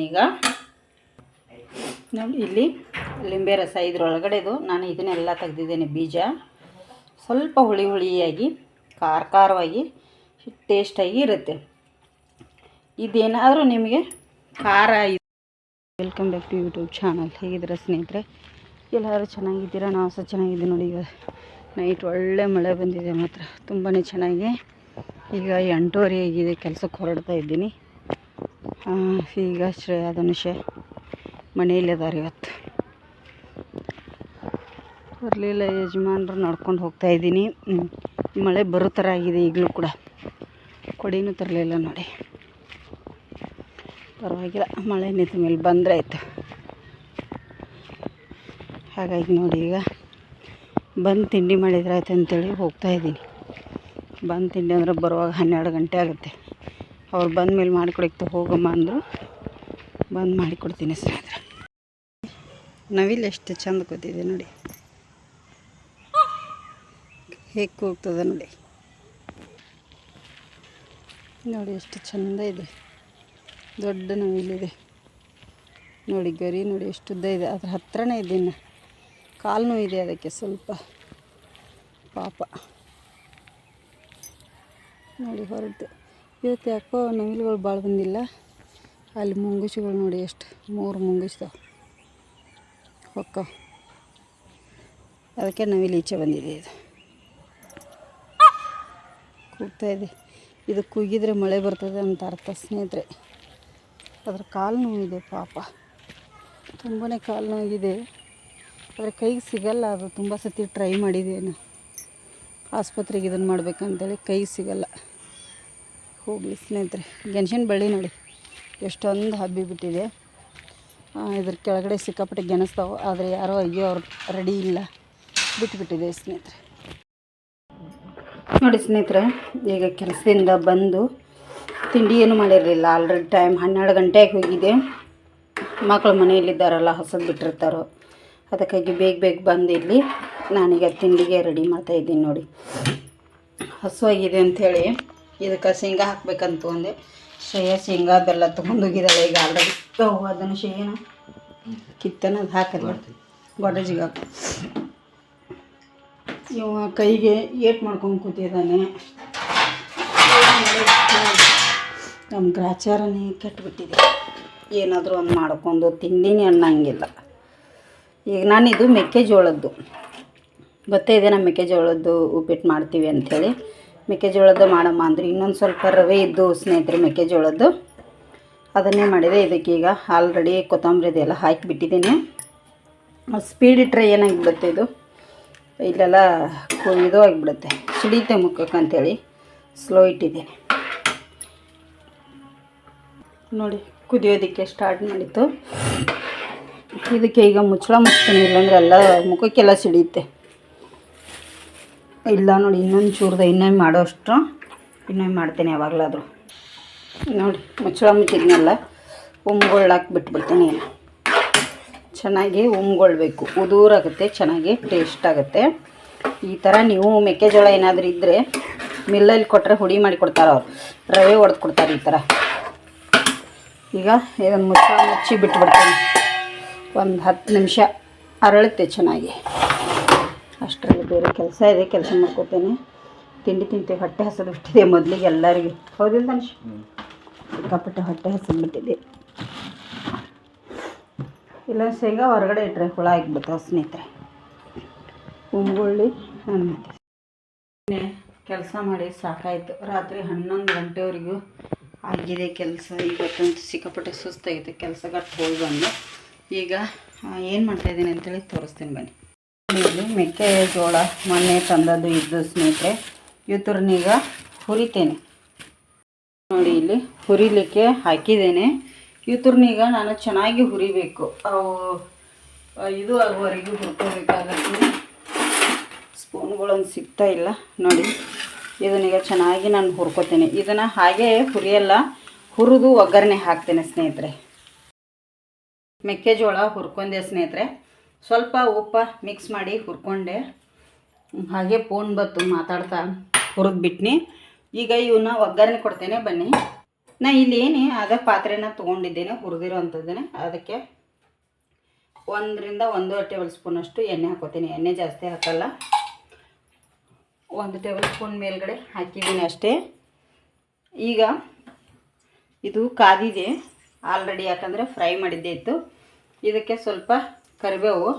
ಈಗ ನೋಡಿ ಇಲ್ಲಿ ಲಿಂಬೆ ರಸ ಇದ್ರೊಳಗಡೆದು ನಾನು ಇದನ್ನೆಲ್ಲ ತೆಗೆದಿದ್ದೇನೆ. ಬೀಜ ಸ್ವಲ್ಪ ಹುಳಿ ಹುಳಿಯಾಗಿ ಖಾರವಾಗಿ ಟೇಸ್ಟಾಗಿ ಇರುತ್ತೆ. ಇದೇನಾದರೂ ನಿಮಗೆ ಖಾರ. Welcome back to YouTube channel. ಹೇಗಿದ್ದೀರಾ ಸ್ನೇಹಿತರೆ? ಎಲ್ಲರೂ ಚೆನ್ನಾಗಿದ್ದೀರಾ? ನಾವು ಸಹ ಚೆನ್ನಾಗಿದ್ದೀವಿ. ನೋಡಿ, ಈಗ ನೈಟ್ ಒಳ್ಳೆ ಮಳೆ ಬಂದಿದೆ, ಮಾತ್ರ ತುಂಬಾ ಚೆನ್ನಾಗಿ. ಈಗ 8:30 ಆಗಿದೆ, ಕೆಲಸಕ್ಕೆ ಹೊರಡ್ತಾ ಇದ್ದೀನಿ. ಈಗ ಶ್ರೇಯಾ ಧನುಷ ಮನೆಯಲ್ಲಿದ್ದಾರೆ. ಇವತ್ತು ಬರಲಿಲ್ಲ ಯಜಮಾನ್ರು, ನಡ್ಕೊಂಡು ಹೋಗ್ತಾ ಇದ್ದೀನಿ. ಮಳೆ ಬರೋ ಥರ ಆಗಿದೆ. ಈಗಲೂ ಕೂಡ ಕೊಡಿನೂ ತರಲಿಲ್ಲ ನೋಡಿ. ಪರವಾಗಿಲ್ಲ, ಮಳೆ ನಿಂತ ಮೇಲೆ ಬಂದರೆ ಆಯಿತು. ಹಾಗಾಗಿ ನೋಡಿ, ಈಗ ಬಂದು ತಿಂಡಿ ಮಾಡಿದ್ರೆ ಆಯ್ತು ಅಂತೇಳಿ ಹೋಗ್ತಾಯಿದ್ದೀನಿ. ಬಂದು ತಿಂಡಿ ಅಂದರೆ ಬರುವಾಗ 12 ಗಂಟೆ ಆಗುತ್ತೆ. ಅವ್ರು ಬಂದ ಮೇಲೆ ಮಾಡಿಕೊಡಕ್ಕೆ ಹೋಗಮ್ಮ ಅಂದರು. ಬಂದು ಮಾಡಿಕೊಡ್ತೀನಿ ಸ್ನೇಹಿತರೆ. ನವಿಲು ಎಷ್ಟು ಚಂದ ಕೂತಿದೆ ನೋಡಿ, ಹೇಗೆ ಕೂಗ್ತದೆ ನೋಡಿ. ನೋಡಿ ಎಷ್ಟು ಚಂದ ಇದೆ. ದೊಡ್ಡ ನವಿಲಿದೆ ನೋಡಿ. ಗರಿ ನೋಡಿ ಎಷ್ಟು ಉದ್ದ ಇದೆ. ಅದ್ರ ಹತ್ರನೇ ಇದೆ. ಇನ್ನು ಕಾಲು ಇದೆ ಅದಕ್ಕೆ ಸ್ವಲ್ಪ, ಪಾಪ ನೋಡಿ ಹೊರಟು. ಇವತ್ತು ಯಾಕೋ ನವಿಲುಗಳು ಭಾಳ ಬಂದಿಲ್ಲ. ಅಲ್ಲಿ ಮುಂಗುಸಿಗಳು ನೋಡಿ ಎಷ್ಟು, 3 ಮುಂಗುಸಿದಾವೆ ಹೊಕ್ಕ. ಅದಕ್ಕೆ ನವಿಲು ಈಚೆ ಬಂದಿದೆ. ಇದು ಕೂಗ್ತಾಯಿದೆ. ಇದು ಕೂಗಿದ್ರೆ ಮಳೆ ಬರ್ತದೆ ಅಂತ ಅರ್ಥ ಸ್ನೇಹಿತರೆ. ಅದ್ರ ಕಾಲು ನೋವಿದೆ ಪಾಪ, ತುಂಬಾ ಕಾಲು ನೋವಿದೆ. ಆದರೆ ಕೈಗೆ ಸಿಗಲ್ಲ. ಅದು ತುಂಬ ಸತಿ ಟ್ರೈ ಮಾಡಿದ್ದೇನೆ, ಆಸ್ಪತ್ರೆಗೆ ಇದನ್ನು ಮಾಡ್ಬೇಕಂತೇಳಿ. ಕೈಗೆ ಸಿಗಲ್ಲ. ಹೋಗಲಿ ಸ್ನೇಹಿತರೆ. ಗೆಣಸಿನ ಬಳ್ಳಿ ನೋಡಿ ಎಷ್ಟೊಂದು ಹಬ್ಬಿಬಿಟ್ಟಿದೆ. ಇದ್ರ ಕೆಳಗಡೆ ಸಿಕ್ಕಾಪಟ್ಟೆ ಗೆಣಸ್ತಾವೆ. ಆದರೆ ಯಾರೋ ಅವ್ರು ರೆಡಿ ಇಲ್ಲ, ಬಿಟ್ಟುಬಿಟ್ಟಿದೆ ಸ್ನೇಹಿತರೆ. ನೋಡಿ ಸ್ನೇಹಿತರೆ, ಈಗ ಕೆಲಸದಿಂದ ಬಂದು ತಿಂಡಿ ಏನು ಮಾಡಿರಲಿಲ್ಲ. ಆಲ್ರೆಡಿ ಟೈಮ್ 12 ಗಂಟೆಗೆ ಹೋಗಿದೆ. ಮಕ್ಕಳು ಮನೆಯಲ್ಲಿದ್ದಾರಲ್ಲ, ಹೊಸದು ಬಿಟ್ಟಿರ್ತಾರೋ, ಅದಕ್ಕಾಗಿ ಬೇಗ ಬಂದು ಇಲ್ಲಿ ನಾನೀಗ ತಿಂಡಿಗೆ ರೆಡಿ ಮಾಡ್ತಾಯಿದ್ದೀನಿ. ನೋಡಿ, ಹಸುವಾಗಿದೆ ಅಂಥೇಳಿ ಇದಕ್ಕೆ ಶೇಂಗಾ ಹಾಕಬೇಕಂತ ಅಂದೆ. ಶ್ರೇಯಾ ಶೇಂಗಾ ಬೆಲ್ಲ ತೊಗೊಂಡೋಗಿದ್ದಾಳೆ ಈಗ ಆಲ್ರೆಡಿ. ಅದನ್ನು ಶೇಂಗಾನ ಕಿತ್ತನದು ಹಾಕಲ್ಲ, ಗೊಡ್ರಜಿಗೆ ಹಾಕಿ. ಇವ ಕೈಗೆ ಏಟ್ ಮಾಡ್ಕೊಂಡು ಕೂತಿದ್ದಾನೆ. ನಮ್ಮ ಗ್ರಾಚಾರನೇ ಕೆಟ್ಟುಬಿಟ್ಟಿದೆ. ಏನಾದರೂ ಒಂದು ಮಾಡ್ಕೊಂಡು ತಿಂಡಿನೇ ಅನ್ನಂಗಿಲ್ಲ. ಈಗ ನಾನಿದು ಮೆಕ್ಕೆಜೋಳದ್ದು ಗೊತ್ತೇ ಇದೆ. ನಮ್ಮ ಮೆಕ್ಕೆಜೋಳದ್ದು ಉಪ್ಪಿಟ್ಟು ಮಾಡ್ತೀವಿ ಅಂಥೇಳಿ ಮೆಕ್ಕೆಜೋಳದ್ದು ಮಾಡಮ್ಮ ಅಂದರೆ, ಇನ್ನೊಂದು ಸ್ವಲ್ಪ ರವೆ ಇದ್ದು ಸ್ನೇಹಿತರೆ ಮೆಕ್ಕೆಜೋಳದ್ದು, ಅದನ್ನೇ ಮಾಡಿದೆ. ಇದಕ್ಕೀಗ ಆಲ್ರೆಡಿ ಕೊತ್ತಂಬರಿ ಇದೆಲ್ಲ ಹಾಕಿಬಿಟ್ಟಿದ್ದೀನಿ. ಸ್ಪೀಡ್ ಇಟ್ಟರೆ ಏನಾಗಿಬಿಡುತ್ತೆ, ಇದು ಇಲ್ಲೆಲ್ಲ ಇದು ಆಗಿಬಿಡುತ್ತೆ, ಸಿಡಿಯುತ್ತೆ ಮುಖಕ್ಕೆ ಅಂಥೇಳಿ ಸ್ಲೋ ಇಟ್ಟಿದ್ದೀನಿ. ನೋಡಿ, ಕುದಿಯೋದಕ್ಕೆ ಸ್ಟಾರ್ಟ್ ಮಾಡಿತ್ತು. ಇದಕ್ಕೆ ಈಗ ಮುಚ್ಚಳ ಮುಚ್ತೀನಿ, ಇಲ್ಲಾಂದರೆ ಎಲ್ಲ ಮುಖಕ್ಕೆಲ್ಲ ಸಿಡಿಯುತ್ತೆ. ಇಲ್ಲ ನೋಡಿ, ಇನ್ನೊಂದು ಚೂರ್ದ ಇನ್ನೊಮ್ಮೆ ಮಾಡೋಷ್ಟು ಇನ್ನೊಮ್ಮೆ ಮಾಡ್ತೇನೆ ಯಾವಾಗಲಾದರೂ. ನೋಡಿ, ಮುಚ್ಚಳ ಮುಚ್ಚಿದ್ನೆಲ್ಲ ಉಮ್ಗೊಳ್ಳಾಕಿ ಬಿಟ್ಬಿಡ್ತೀನಿ. ಚೆನ್ನಾಗಿ ಉಮ್ಗೊಳ್ಬೇಕು, ಉದುರಾಗುತ್ತೆ, ಚೆನ್ನಾಗಿ ಟೇಸ್ಟ್ ಆಗುತ್ತೆ. ಈ ಥರ ನೀವು ಮೆಕ್ಕೆಜೋಳ ಏನಾದರೂ ಇದ್ದರೆ ಮಿಲ್ಲಲ್ಲಿ ಕೊಟ್ಟರೆ ಹುಡಿ ಮಾಡಿ ಕೊಡ್ತಾರೆ ಅವ್ರು, ರವೆ ಒಡೆದು ಕೊಡ್ತಾರೆ ಈ ಥರ. ಈಗ ಇದನ್ನು ಮುಚ್ಚಳ ಮುಚ್ಚಿ ಬಿಟ್ಬಿಡ್ತೀನಿ. ಒಂದು 10 ನಿಮಿಷ ಅರಳುತ್ತೆ ಚೆನ್ನಾಗಿ. ಅಷ್ಟರಲ್ಲಿ ಬೇರೆ ಕೆಲಸ ಇದೆ, ಕೆಲಸ ಮಾಡ್ಕೋತೇನೆ. ತಿಂಡಿ ತಿಂತೀವಿ, ಹೊಟ್ಟೆ ಹಸದು ಬಿಟ್ಟಿದೆ ಮೊದಲಿಗೆ ಎಲ್ಲರಿಗೂ. ಹೌದಿಲ್ಲ ಧನುಷ್? ಸಿಕ್ಕಾಪಟ್ಟೆ ಹೊಟ್ಟೆ ಹಸದು ಬಿಟ್ಟಿದೆ. ಇಲ್ಲ ಶೇಂಗಾ ಹೊರಗಡೆ ಇಟ್ಟರೆ ಹುಳ ಆಗಿಬಿಡ್ತಾವೆ ಸ್ನೇಹಿತರೆ. ಉಂಗುಳ್ಳಿ ಕೆಲಸ ಮಾಡಿ ಸಾಕಾಯಿತು. ರಾತ್ರಿ 11 ಗಂಟೆವರೆಗೂ ಆಗಿದೆ ಕೆಲಸ. ಇವತ್ತಂತೂ ಸಿಕ್ಕಾಪಟ್ಟೆ ಸುಸ್ತಾಗಿದೆ. ಕೆಲಸ ಗಟ್ಟು ಹೋಗಿ ಬಂದು ಈಗ ಏನು ಮಾಡ್ತಾಯಿದ್ದೀನಿ ಅಂತೇಳಿ ತೋರಿಸ್ತೀನಿ ಬನ್ನಿ. ಇಲ್ಲಿ ಮೆಕ್ಕೆಜೋಳ ಮೊನ್ನೆ ತಂದದ್ದು ಇದ್ದು ಸ್ನೇಹಿತರೆ, ಇವತ್ತರನ್ನೀಗ ಹುರಿತೇನೆ. ನೋಡಿ, ಇಲ್ಲಿ ಹುರಿಲಿಕ್ಕೆ ಹಾಕಿದ್ದೇನೆ. ಇವತ್ತರನ್ನೀಗ ನಾನು ಚೆನ್ನಾಗಿ ಹುರಿಬೇಕು. ಅವು ಇದು ಆಗುವವರೆಗೂ ಹುರ್ಕೋಬೇಕಾಗತ್ತೆ. ಸ್ಪೂನ್ಗಳೊಂದು ಸಿಗ್ತಾ ಇಲ್ಲ ನೋಡಿ. ಇದನ್ನೀಗ ಚೆನ್ನಾಗಿ ನಾನು ಹುರ್ಕೋತೇನೆ. ಇದನ್ನು ಹಾಗೆ ಹುರಿಯಲ್ಲ, ಹುರಿದು ಒಗ್ಗರಣೆ ಹಾಕ್ತೇನೆ ಸ್ನೇಹಿತರೆ. ಮೆಕ್ಕೆಜೋಳ ಹುರ್ಕೊಂಡೆ ಸ್ನೇಹಿತರೆ, ಸ್ವಲ್ಪ ಉಪ್ಪು ಮಿಕ್ಸ್ ಮಾಡಿ ಹುರ್ಕೊಂಡೆ. ಹಾಗೆ ಫೋನ್ ಬತ್ತು ಮಾತಾಡ್ತಾ ಹುರಿದ್ಬಿಟ್ನಿ. ಈಗ ಇವನ್ನ ಒಗ್ಗರಣೆ ಕೊಡ್ತೇನೆ ಬನ್ನಿ. ನಾ ಇಲ್ಲಿ ಏನೇ ಅದೇ ಪಾತ್ರೆನ ತೊಗೊಂಡಿದ್ದೇನೆ ಹುರಿದಿರೋ ಅಂಥದ್ದೇನೆ. ಅದಕ್ಕೆ 1 ರಿಂದ 1.5 ಟೇಬಲ್ ಸ್ಪೂನಷ್ಟು ಎಣ್ಣೆ ಹಾಕೋತೀನಿ. ಎಣ್ಣೆ ಜಾಸ್ತಿ ಹಾಕಲ್ಲ, 1 ಟೇಬಲ್ ಸ್ಪೂನ್ ಮೇಲ್ಗಡೆ ಹಾಕಿದ್ದೀನಿ ಅಷ್ಟೇ. ಈಗ ಇದು ಕಾದಿದೆ ಆಲ್ರೆಡಿ, ಯಾಕಂದರೆ ಫ್ರೈ ಮಾಡಿದ್ದೇ ಇತ್ತು. ಇದಕ್ಕೆ ಸ್ವಲ್ಪ ಕರಿಬೇವು,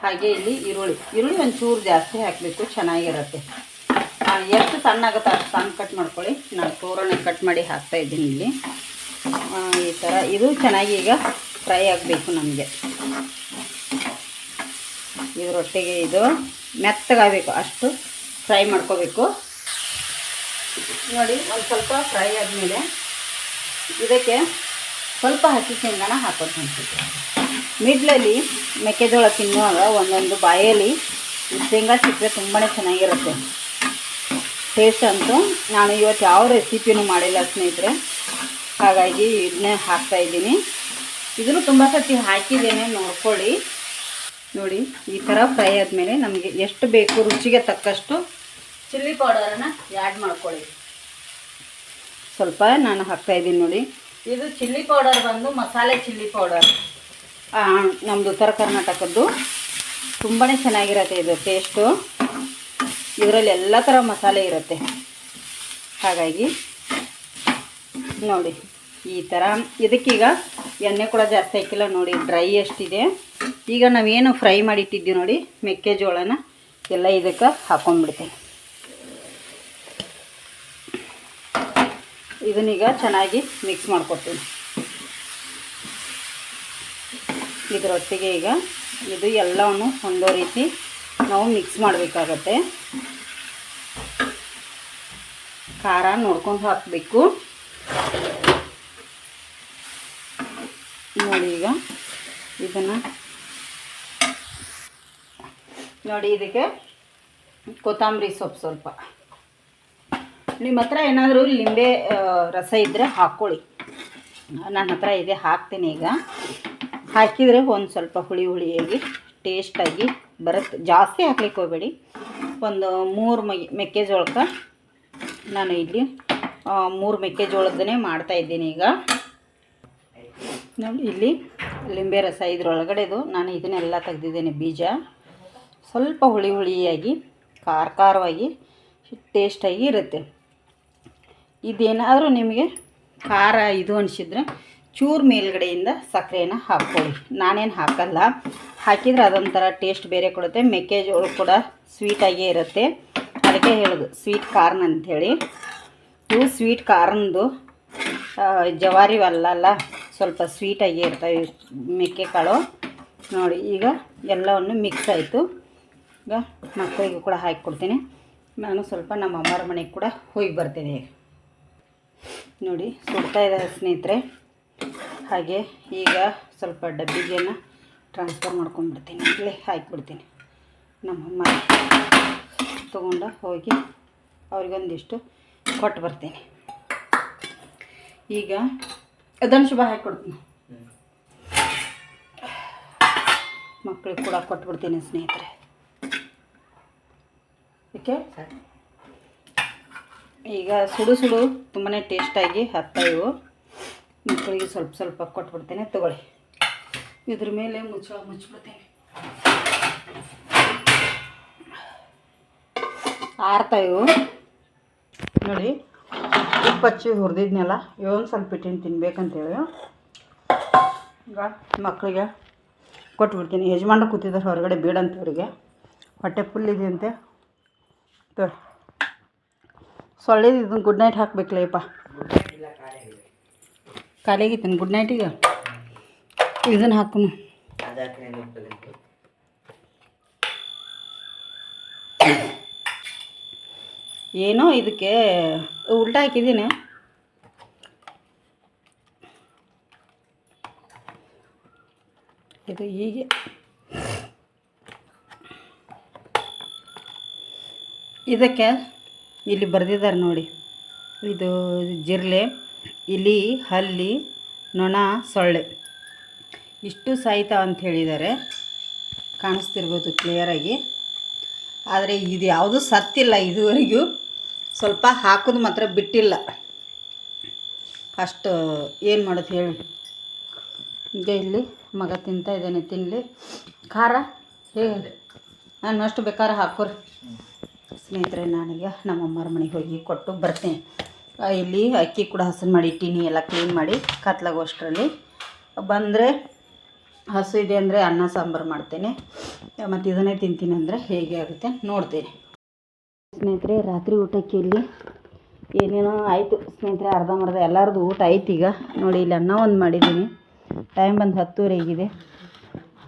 ಹಾಗೆ ಇಲ್ಲಿ ಈರುಳ್ಳಿ ಒಂಚೂರು ಜಾಸ್ತಿ ಹಾಕಬೇಕು, ಚೆನ್ನಾಗಿರುತ್ತೆ. ಎಷ್ಟು ಸಣ್ಣ ಆಗುತ್ತೆ ಅಷ್ಟು ಸಣ್ಣ ಕಟ್ ಮಾಡ್ಕೊಳ್ಳಿ. ನಾನು ತೋರಣ ಕಟ್ ಮಾಡಿ ಹಾಕ್ತಾಯಿದ್ದೀನಿ ಇಲ್ಲಿ. ಈ ಥರ ಇದು ಚೆನ್ನಾಗಿ ಈಗ ಫ್ರೈ ಆಗಬೇಕು ನಮಗೆ. ಇದರೊಟ್ಟಿಗೆ ಇದು ಮೆತ್ತಗಾಗಬೇಕು, ಅಷ್ಟು ಫ್ರೈ ಮಾಡ್ಕೋಬೇಕು. ನೋಡಿ, ಒಂದು ಸ್ವಲ್ಪ ಫ್ರೈ ಆದಮೇಲೆ ಇದಕ್ಕೆ ಸ್ವಲ್ಪ ಹಸಿ ಶೇಂಗಾನ ಹಾಕೋದು ಅನ್ಸುತ್ತೆ. ಮಿಡ್ಲಲ್ಲಿ ಮೆಕ್ಕೆಜೋಳ ತಿನ್ನುವಾಗ ಒಂದೊಂದು ಬಾಯಲ್ಲಿ ಶೇಂಗಾ ಸಿಕ್ಕರೆ ತುಂಬಾ ಚೆನ್ನಾಗಿರುತ್ತೆ ಟೇಸ್ಟ್ ಅಂತೂ. ನಾನು ಇವತ್ತು ಯಾವ ರೆಸಿಪಿನೂ ಮಾಡಿಲ್ಲ ಸ್ನೇಹಿತರೆ, ಹಾಗಾಗಿ ಇದನ್ನೇ ಹಾಕ್ತಾಯಿದ್ದೀನಿ. ಇದನ್ನು ತುಂಬ ಸರ್ತಿ ಹಾಕಿದ್ದೇನೆ, ನೋಡ್ಕೊಳ್ಳಿ. ನೋಡಿ, ಈ ಥರ ಫ್ರೈ ಆದಮೇಲೆ ನಮಗೆ ಎಷ್ಟು ಬೇಕು ರುಚಿಗೆ ತಕ್ಕಷ್ಟು ಚಿಲ್ಲಿ ಪೌಡರನ್ನು ಆ್ಯಡ್ ಮಾಡ್ಕೊಳ್ಳಿ. ಸ್ವಲ್ಪ ನಾನು ಹಾಕ್ತಾಯಿದ್ದೀನಿ ನೋಡಿ. ಇದು ಚಿಲ್ಲಿ ಪೌಡರ್ ಬಂದು ಮಸಾಲೆ ಚಿಲ್ಲಿ ಪೌಡರ್, ನಮ್ಮದು ಉತ್ತರ ಕರ್ನಾಟಕದ್ದು. ತುಂಬಾ ಚೆನ್ನಾಗಿರುತ್ತೆ ಇದು ಟೇಸ್ಟು. ಇದರಲ್ಲಿ ಎಲ್ಲ ಥರ ಮಸಾಲೆ ಇರುತ್ತೆ. ಹಾಗಾಗಿ ನೋಡಿ ಈ ಥರ. ಇದಕ್ಕೀಗ ಎಣ್ಣೆ ಕೂಡ ಜಾಸ್ತಿ ಹಾಕಿಲ್ಲ ನೋಡಿ, ಡ್ರೈ ಎಷ್ಟಿದೆ. ಈಗ ನಾವೇನು ಫ್ರೈ ಮಾಡಿಟ್ಟಿದ್ದೀವಿ ನೋಡಿ ಮೆಕ್ಕೆಜೋಳನ ಎಲ್ಲ ಇದಕ್ಕೆ ಹಾಕೊಂಡ್ಬಿಡ್ತೇನೆ. ಇದನ್ನೀಗ ಚೆನ್ನಾಗಿ ಮಿಕ್ಸ್ ಮಾಡ್ಕೊತೀನಿ. ಇದರೊಟ್ಟಿಗೆ ಈಗ ಇದು ಎಲ್ಲವನ್ನು ಹೊಂದೋ ರೀತಿ ನಾವು ಮಿಕ್ಸ್ ಮಾಡಬೇಕಾಗತ್ತೆ. ಖಾರ ನೋಡ್ಕೊಂಡು ಹಾಕಬೇಕು ನೋಡಿ. ಈಗ ಇದನ್ನು ನೋಡಿ, ಇದಕ್ಕೆ ಕೊತ್ತಂಬರಿ ಸೊಪ್ಪು ಸ್ವಲ್ಪ, ನಿಮ್ಮ ಹತ್ರ ಏನಾದರೂ ಲಿಂಬೆ ರಸ ಇದ್ದರೆ ಹಾಕ್ಕೊಳ್ಳಿ. ನನ್ನ ಹತ್ರ ಇದೆ, ಹಾಕ್ತೀನಿ. ಈಗ ಹಾಕಿದರೆ ಒಂದು ಸ್ವಲ್ಪ ಹುಳಿಯಾಗಿ ಟೇಸ್ಟಾಗಿ ಬರುತ್ತೆ. ಜಾಸ್ತಿ ಹಾಕ್ಲಿಕ್ಕೆ ಹೋಗಬೇಡಿ. ಒಂದು 3 ಮೆಕ್ಕೆಜೋಳಕ್ಕೆ ನಾನು ಇಲ್ಲಿ 3 ಮೆಕ್ಕೆಜೋಳದನ್ನೇ ಮಾಡ್ತಾಯಿದ್ದೀನಿ. ಈಗ ನೋಡಿ, ಇಲ್ಲಿ ಲಿಂಬೆ ರಸ ಇದ್ರೊಳಗಡೆದು ನಾನು ಇದನ್ನೆಲ್ಲ ತೆಗೆದಿದ್ದೇನೆ ಬೀಜ. ಸ್ವಲ್ಪ ಹುಳಿಯಾಗಿ ಖಾರವಾಗಿ ಟೇಸ್ಟಾಗಿ ಇರುತ್ತೆ. ಇದೇನಾದರೂ ನಿಮಗೆ ಖಾರ ಇದು ಅನಿಸಿದ್ರೆ ಚೂರು ಮೇಲ್ಗಡೆಯಿಂದ ಸಕ್ಕರೆಯನ್ನು ಹಾಕ್ಕೊಳ್ಳಿ. ನಾನೇನು ಹಾಕಲ್ಲ, ಹಾಕಿದರೆ ಅದೊಂಥರ ಟೇಸ್ಟ್ ಬೇರೆ ಕೊಡುತ್ತೆ. ಮೆಕ್ಕೆಜೋಳ ಕೂಡ ಸ್ವೀಟಾಗೇ ಇರುತ್ತೆ, ಅದಕ್ಕೆ ಹೇಳೋದು ಸ್ವೀಟ್ ಕಾರ್ನ್ ಅಂಥೇಳಿ. ಇವು ಸ್ವೀಟ್ ಕಾರ್ನ್ದು ಜವಾರಿ ಅಲ್ಲಲ್ಲ, ಸ್ವಲ್ಪ ಸ್ವೀಟಾಗಿ ಇರ್ತವೆ ಮೆಕ್ಕೆಕಾಳು. ನೋಡಿ, ಈಗ ಎಲ್ಲವನ್ನು ಮಿಕ್ಸ್ ಆಯಿತು. ಈಗ ಮಕ್ಕಳಿಗೆ ಕೂಡ ಹಾಕಿಕೊಡ್ತೀನಿ. ನಾನು ಸ್ವಲ್ಪ ನಮ್ಮ ಅಮ್ಮರ ಮನೆಗೆ ಕೂಡ ಹೋಗಿ ಬರ್ತೀನಿ. ನೋಡಿ, ಸುಡ್ತಾ ಇದ್ದಾರೆ ಸ್ನೇಹಿತರೆ. ಹಾಗೆ ಈಗ ಸ್ವಲ್ಪ ಡಬ್ಬಿಗೆನ ಟ್ರಾನ್ಸ್ಫರ್ ಮಾಡ್ಕೊಂಡ್ಬಿಡ್ತೀನಿ, ಇಲ್ಲೇ ಹಾಕಿಬಿಡ್ತೀನಿ. ನಮ್ಮಮ್ಮ ತೊಗೊಂಡು ಹೋಗಿ ಅವ್ರಿಗೊಂದಿಷ್ಟು ಕೊಟ್ಟು ಬರ್ತೀನಿ. ಈಗ ಅದನ್ನು ಶುಭ ಹಾಕಿಕೊಡ್ತೀನಿ, ಮಕ್ಕಳಿಗೆ ಕೂಡ ಕೊಟ್ಬಿಡ್ತೀನಿ ಸ್ನೇಹಿತರೆ. ಓಕೆ, ಈಗ ಸುಡು ತುಂಬಾ ಟೇಸ್ಟಾಗಿ ಇವು. ಮಕ್ಕಳಿಗೆ ಸ್ವಲ್ಪ ಕೊಟ್ಬಿಡ್ತೇನೆ, ತಗೊಳ್ಳಿ. ಇದ್ರ ಮೇಲೆ ಮುಚ್ಚಿಬಿಡ್ತೇನೆ. ಆರ್ತಾಯಿವು ನೋಡಿ. ಉಪ್ಪು ಹಚ್ಚಿ ಹುರಿದಿದ್ನೆಲ್ಲ ಇವೊಂದು ಸ್ವಲ್ಪ ಇಟ್ಟಿನ ತಿನ್ಬೇಕಂತೇಳಿ ಈಗ ಮಕ್ಕಳಿಗೆ ಕೊಟ್ಬಿಡ್ತೀನಿ. ಯಜಮಾನ್ರು ಕೂತಿದ್ದಾರೆ ಹೊರಗಡೆ, ಬೇಡಂತ ಅವರಿಗೆ ಹೊಟ್ಟೆ ಫುಲ್ ಇದೆಯಂತೆ. ಸೊಳ್ಳೆದು ಇದನ್ನು ಗುಡ್ ನೈಟ್ ಹಾಕ್ಬೇಕಲ್ಲಪ್ಪ, ಖಾಲಿಯಾಗಿತ್ತೇನೆ ಗುಡ್ ನೈಟಿಗೆ. ಇದನ್ನು ಹಾಕೋಣ. ಏನೋ ಇದಕ್ಕೆ ಉಲ್ಟಾ ಹಾಕಿದ್ದೀನಿ. ಇದು ಹೀಗೆ ಇದಕ್ಕೆ ಇಲ್ಲಿ ಬರೆದಿದ್ದಾರೆ ನೋಡಿ, ಇದು ಜಿರಳೆ, ಇಲಿ, ಹಲ್ಲಿ, ನೊಣ, ಸೊಳ್ಳೆ ಇಷ್ಟು ಸಾಯ್ತಾವ ಅಂತ ಹೇಳಿದ್ದಾರೆ. ಕಾಣಿಸ್ತಿರ್ಬೋದು ಕ್ಲಿಯರಾಗಿ. ಆದರೆ ಇದು ಯಾವುದೂ ಸತ್ತಿಲ್ಲ ಇದುವರೆಗೂ. ಸ್ವಲ್ಪ ಹಾಕೋದು ಮಾತ್ರ ಬಿಟ್ಟಿಲ್ಲ. ಅಷ್ಟು ಏನು ಮಾಡೋದು ಹೇಳಿ. ಈಗ ಇಲ್ಲಿ ಮಗ ತಿಂತಾ ಇದ್ದಾನೆ, ತಿನ್ನಲಿ. ಖಾರ ಹೇಗೆ ನಾನು ಅಷ್ಟು ಬೇಕಾದ್ರೆ ಹಾಕೋರಿ ಸ್ನೇಹಿತರೆ. ನಾನೀಗ ನಮ್ಮಮ್ಮರ ಮನೆಗೆ ಹೋಗಿ ಕೊಟ್ಟು ಬರ್ತೀನಿ. ಇಲ್ಲಿ ಅಕ್ಕಿ ಕೂಡ ಹಸನು ಮಾಡಿ ಇಟ್ಟೀನಿ, ಎಲ್ಲ ಕ್ಲೀನ್ ಮಾಡಿ ಕತ್ಲಾಗೋಷ್ಟರಲ್ಲಿ. ಬಂದರೆ ಹಸು ಇದೆ ಅಂದರೆ ಅನ್ನ ಸಾಂಬಾರು ಮಾಡ್ತೇನೆ, ಮತ್ತು ಇದನ್ನೇ ತಿಂತೀನಿ ಅಂದರೆ ಹೇಗೆ ಆಗುತ್ತೆ ನೋಡ್ತೇನೆ ಸ್ನೇಹಿತರೆ. ರಾತ್ರಿ ಊಟಕ್ಕೆ ಇಲ್ಲಿ ಏನೇನೋ ಆಯಿತು ಸ್ನೇಹಿತರೆ, ಅರ್ಧಂಬರ್ಧ ಎಲ್ಲರದು ಊಟ ಆಯ್ತು. ಈಗ ನೋಡಿ ಇಲ್ಲಿ ಅನ್ನ ಒಂದು ಮಾಡಿದ್ದೀನಿ, ಟೈಮ್ ಬಂದು 10:30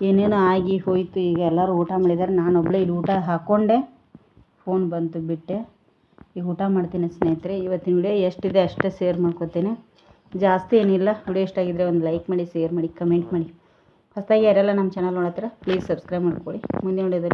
ಏನೇನೋ ಆಗಿ ಹೋಯಿತು. ಈಗ ಎಲ್ಲರೂ ಊಟ ಮಾಡಿದ್ದಾರೆ, ನಾನೊಬ್ಬಳೇ ಇಲ್ಲಿ ಊಟ ಹಾಕ್ಕೊಂಡೆ, ಫೋನ್ ಬಂತು ಬಿಟ್ಟೆ. ಈಗ ಊಟ ಮಾಡ್ತೀನಿ ಸ್ನೇಹಿತರೆ. ಇವತ್ತಿನ ವಿಡಿಯೋ ಎಷ್ಟಿದೆ ಅಷ್ಟೇ ಶೇರ್ ಮಾಡ್ಕೊತೇನೆ, ಜಾಸ್ತಿ ಏನಿಲ್ಲ. ವಿಡಿಯೋ ಇಷ್ಟ ಆಗಿದ್ದರೆ ಒಂದು ಲೈಕ್ ಮಾಡಿ, ಶೇರ್ ಮಾಡಿ, ಕಮೆಂಟ್ ಮಾಡಿ. ಹೊಸದಾಗಿ ಯಾರೆಲ್ಲ ನಮ್ಮ ಚಾನಲ್ ನೋಡತ್ತರ ಪ್ಲೀಸ್ ಸಬ್ಸ್ಕ್ರೈಬ್ ಮಾಡ್ಕೊಳ್ಳಿ. ಮುಂದಿನ ವಿಡಿಯೋದಲ್ಲಿ